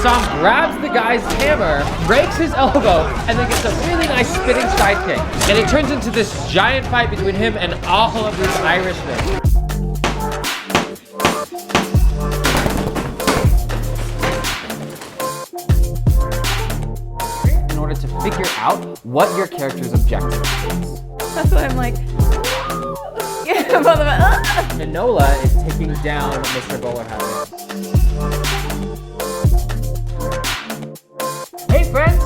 Sahm grabs the guy's hammer, breaks his elbow, and then gets a really nice spinning sidekick. And it turns into this giant fight between him and all of these Irishmen. In order to figure out what your character's objective is. That's why I'm like, yeah, both of us. Enola is taking down Mr. Bowler Hat. Hey friends!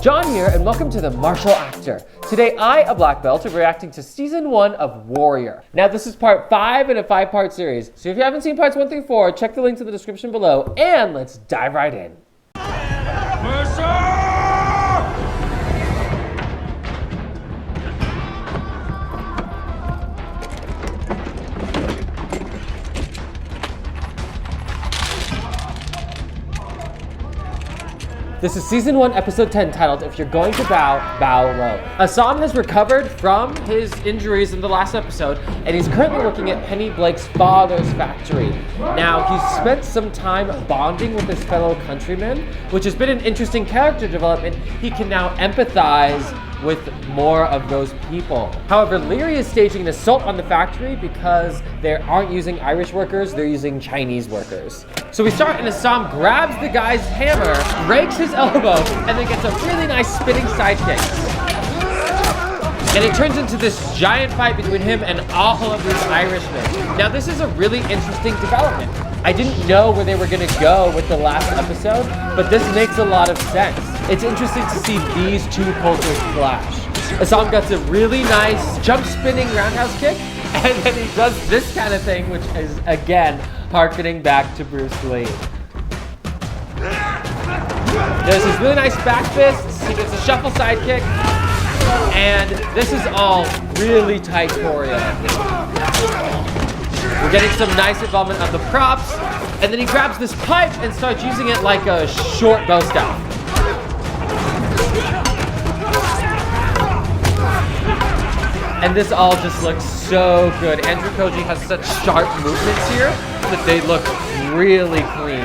John here, and welcome to The Martial Actor. Today I, a black belt, will be reacting to Season 1 of Warrior. Now this is part 5 in a 5-part series, so if you haven't seen parts 1 through 4, check the links in the description below, and let's dive right in. This is Season 1, Episode 10, titled, If You're Going to Bow, Bow Low. Ah Sahm has recovered from his injuries in the last episode, and he's currently working at Penny Blake's father's factory. Now, he's spent some time bonding with his fellow countrymen, which has been an interesting character development. He can now empathize with more of those people. However, Leary is staging an assault on the factory because they aren't using Irish workers, they're using Chinese workers. So we start and Ah Sahm grabs the guy's hammer, breaks his elbow, and then gets a really nice spinning sidekick. And it turns into this giant fight between him and all of these Irishmen. Now this is a really interesting development. I didn't know where they were gonna go with the last episode, but this makes a lot of sense. It's interesting to see these two cultures clash. Ah Sahm gets a really nice jump spinning roundhouse kick, and then he does this kind of thing, which is, again, harkening back to Bruce Lee. There's his really nice back fists, he gets a shuffle sidekick, and this is all really tight choreo. We're getting some nice involvement of the props, and then he grabs this pipe and starts using it like a short bow staff. And this all just looks so good. Andrew Koji has such sharp movements here that they look really clean.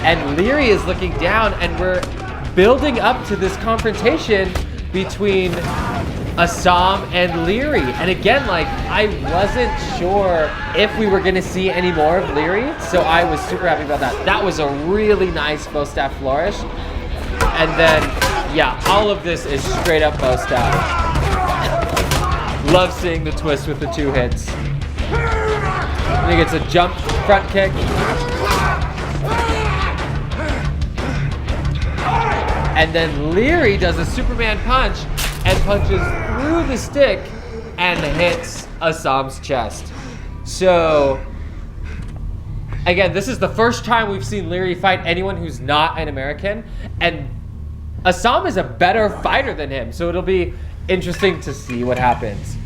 And Leary is looking down, and we're building up to this confrontation between Ah Sahm and Leary. And again, like, I wasn't sure if we were gonna see any more of Leary, so I was super happy about that. That was a really nice bow staff flourish. And then, yeah, all of this is straight up bow staff. Love seeing the twist with the 2 hits. I think it's a jump front kick. And then Leary does a Superman punch and punches through the stick and hits Ah Sam's chest. So, again, this is the first time we've seen Leary fight anyone who's not an American, and Ah Sahm is a better fighter than him, so it'll be interesting to see what happens.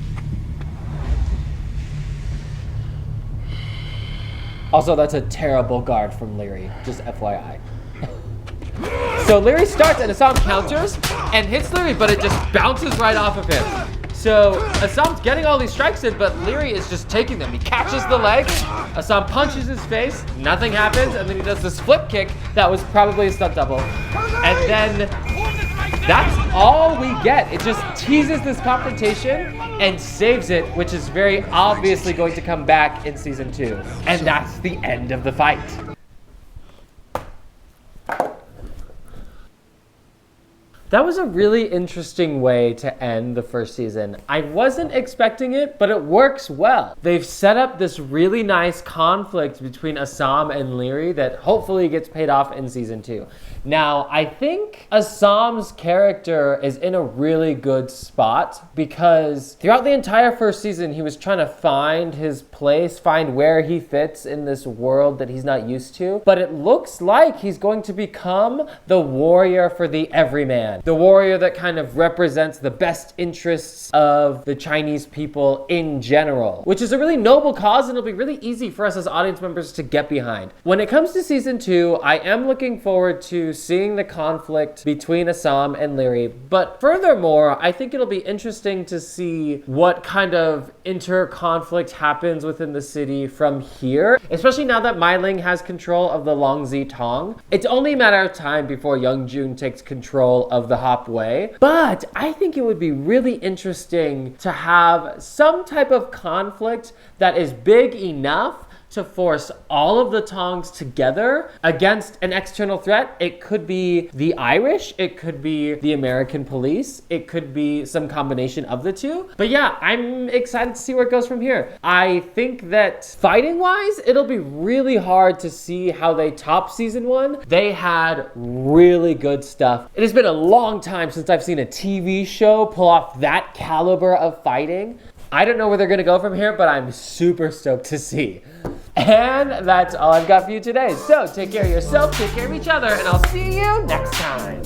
Also, that's a terrible guard from Leary, just FYI. So Leary starts and Ah Sahm counters and hits Leary, but it just bounces right off of him. So Ah Sam's getting all these strikes in, but Leary is just taking them. He catches the leg, Ah Sahm punches his face, nothing happens, and then he does this flip kick that was probably a stunt double. And then that's all we get. It just teases this confrontation and saves it, which is very obviously going to come back in Season 2. And that's the end of the fight. That was a really interesting way to end the first season. I wasn't expecting it, but it works well. They've set up this really nice conflict between Ah Sahm and Leary that hopefully gets paid off in Season 2. Now, I think Ah Sam's character is in a really good spot because throughout the entire first season, he was trying to find his place, find where he fits in this world that he's not used to. But it looks like he's going to become the warrior for the everyman. again. The warrior that kind of represents the best interests of the Chinese people in general, which is a really noble cause and it'll be really easy for us as audience members to get behind. When it comes to season 2, I am looking forward to seeing the conflict between Ah Sahm and Leary, but furthermore, I think it'll be interesting to see what kind of inter-conflict happens within the city from here, especially now that Mai Ling has control of the Longzi Tong. It's only a matter of time before Young Jun takes control of the Hop Wei, but I think it would be really interesting to have some type of conflict that is big enough to force all of the Tongs together against an external threat. It could be the Irish, it could be the American police, it could be some combination of the two. But yeah, I'm excited to see where it goes from here. I think that fighting-wise, it'll be really hard to see how they top season 1. They had really good stuff. It has been a long time since I've seen a TV show pull off that caliber of fighting. I don't know where they're gonna go from here, but I'm super stoked to see. And that's all I've got for you today. So take care of yourself, take care of each other, and I'll see you next time.